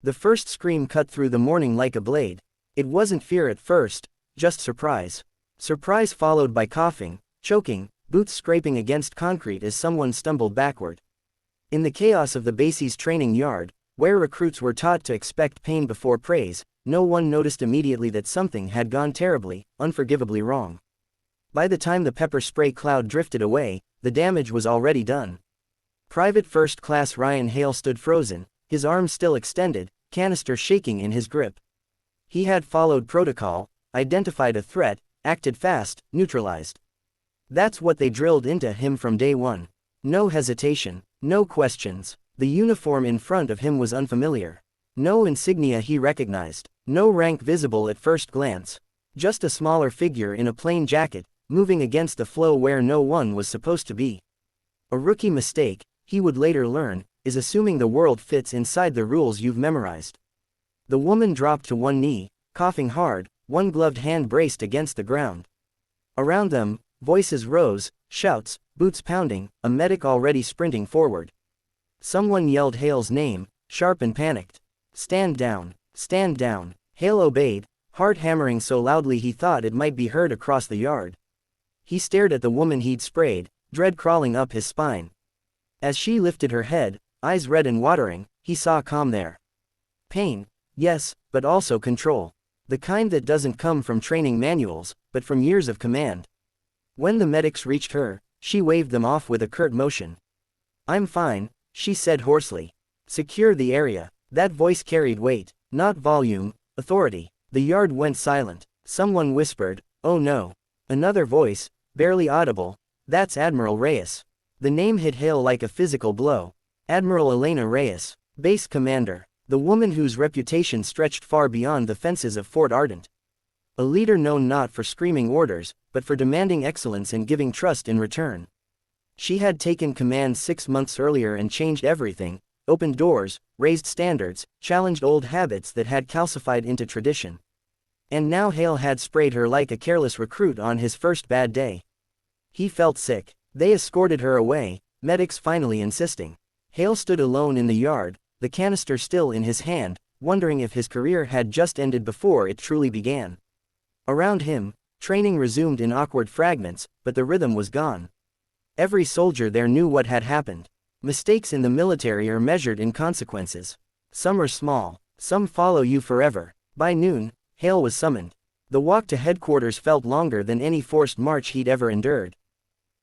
The first scream cut through the morning like a blade. It wasn't fear at first, just surprise. Surprise followed by coughing, choking, boots scraping against concrete as someone stumbled backward. In the chaos of the base's training yard, where recruits were taught to expect pain before praise, no one noticed immediately that something had gone terribly, unforgivably wrong. By the time the pepper spray cloud drifted away, the damage was already done. Private First Class Ryan Hale stood frozen, his arms still extended, canister shaking in his grip. He had followed protocol, identified a threat, acted fast, neutralized. That's what they drilled into him from day one. No hesitation, no questions. The uniform in front of him was unfamiliar. No insignia he recognized, no rank visible at first glance. Just a smaller figure in a plain jacket, moving against the flow where no one was supposed to be. A rookie mistake, he would later learn, is assuming the world fits inside the rules you've memorized. The woman dropped to one knee, coughing hard, one gloved hand braced against the ground. Around them, voices rose, shouts, boots pounding, a medic already sprinting forward. Someone yelled Hale's name, sharp and panicked. Stand down, stand down. Hale obeyed, heart hammering so loudly he thought it might be heard across the yard. He stared at the woman he'd sprayed, dread crawling up his spine. As she lifted her head, eyes red and watering, he saw calm there. Pain, yes, but also control. The kind that doesn't come from training manuals, but from years of command. When the medics reached her, she waved them off with a curt motion. I'm fine, she said hoarsely. Secure the area. That voice carried weight, not volume, authority. The yard went silent. Someone whispered, "Oh no." Another voice, barely audible, "That's Admiral Reyes." The name hit Hale like a physical blow. Admiral Elena Reyes, base commander. The woman whose reputation stretched far beyond the fences of Fort Ardent. A leader known not for screaming orders, but for demanding excellence and giving trust in return. She had taken command 6 months earlier and changed everything, opened doors, raised standards, challenged old habits that had calcified into tradition. And now Hale had sprayed her like a careless recruit on his first bad day. He felt sick. They escorted her away, medics finally insisting. Hale stood alone in the yard, the canister still in his hand, wondering if his career had just ended before it truly began. Around him, training resumed in awkward fragments, but the rhythm was gone. Every soldier there knew what had happened. Mistakes in the military are measured in consequences. Some are small, some follow you forever. By noon, Hale was summoned. The walk to headquarters felt longer than any forced march he'd ever endured.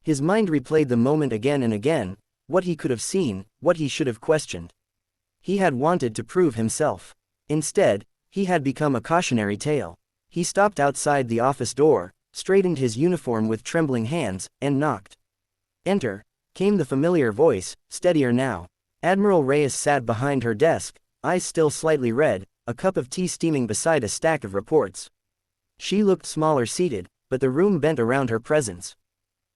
His mind replayed the moment again and again, what he could have seen, what he should have questioned. He had wanted to prove himself. Instead, he had become a cautionary tale. He stopped outside the office door, straightened his uniform with trembling hands, and knocked. Enter, came the familiar voice, steadier now. Admiral Reyes sat behind her desk, eyes still slightly red, a cup of tea steaming beside a stack of reports. She looked smaller seated, but the room bent around her presence.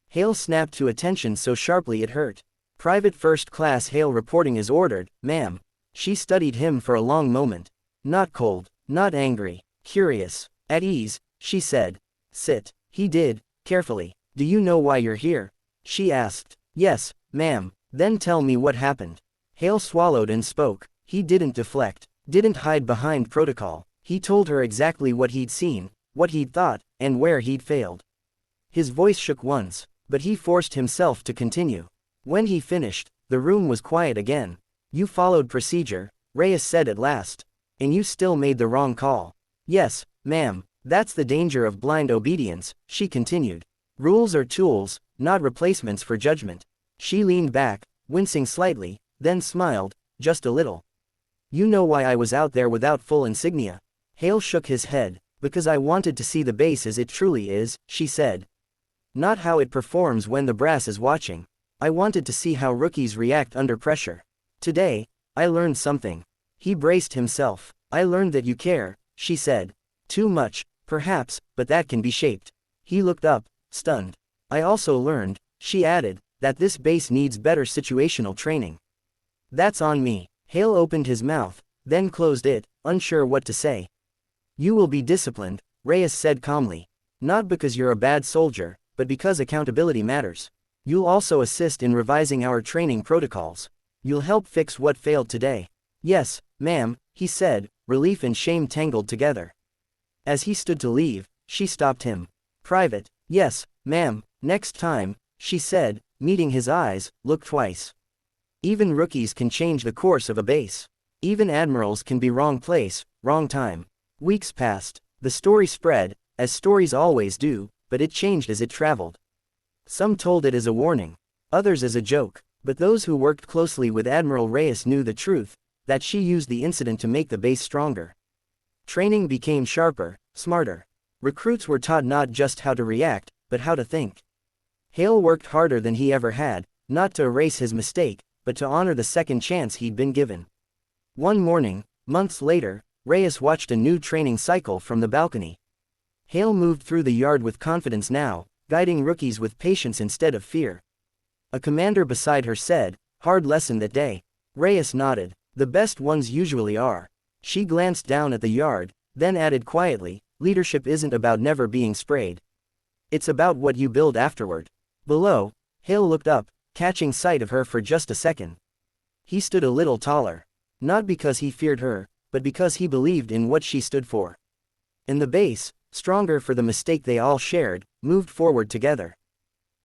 Hale snapped to attention so sharply it hurt. Private First Class Hale reporting as ordered, ma'am. She studied him for a long moment. Not cold, not angry, curious. At ease, she said. Sit. He did, carefully. Do you know why you're here? She asked. Yes, ma'am. Then tell me what happened. Hale swallowed and spoke. He didn't deflect, didn't hide behind protocol. He told her exactly what he'd seen, what he'd thought, and where he'd failed. His voice shook once, but he forced himself to continue. When he finished, the room was quiet again. You followed procedure, Reyes said at last. And you still made the wrong call. Yes, ma'am, that's the danger of blind obedience, she continued. Rules are tools, not replacements for judgment. She leaned back, wincing slightly, then smiled, just a little. You know why I was out there without full insignia? Hale shook his head. Because I wanted to see the base as it truly is, she said. Not how it performs when the brass is watching. I wanted to see how rookies react under pressure. Today, I learned something. He braced himself. I learned that you care, she said. Too much, perhaps, but that can be shaped. He looked up, stunned. I also learned, she added, that this base needs better situational training. That's on me. Hale opened his mouth, then closed it, unsure what to say. You will be disciplined, Reyes said calmly. Not because you're a bad soldier, but because accountability matters. You'll also assist in revising our training protocols. You'll help fix what failed today. Yes, ma'am, he said, relief and shame tangled together. As he stood to leave, she stopped him. Private, yes, ma'am, next time, she said, meeting his eyes, look twice. Even rookies can change the course of a base. Even admirals can be wrong place, wrong time. Weeks passed. The story spread, as stories always do, but it changed as it traveled. Some told it as a warning, others as a joke, but those who worked closely with Admiral Reyes knew the truth, that she used the incident to make the base stronger. Training became sharper, smarter. Recruits were taught not just how to react, but how to think. Hale worked harder than he ever had, not to erase his mistake, but to honor the second chance he'd been given. One morning, months later, Reyes watched a new training cycle from the balcony. Hale moved through the yard with confidence now, guiding rookies with patience instead of fear. A commander beside her said, "Hard lesson that day." Reyes nodded. "The best ones usually are." She glanced down at the yard, then added quietly, "Leadership isn't about never being sprayed. It's about what you build afterward." Below, Hale looked up, catching sight of her for just a second. He stood a little taller. Not because he feared her, but because he believed in what she stood for. And the base, stronger for the mistake they all shared, moved forward together.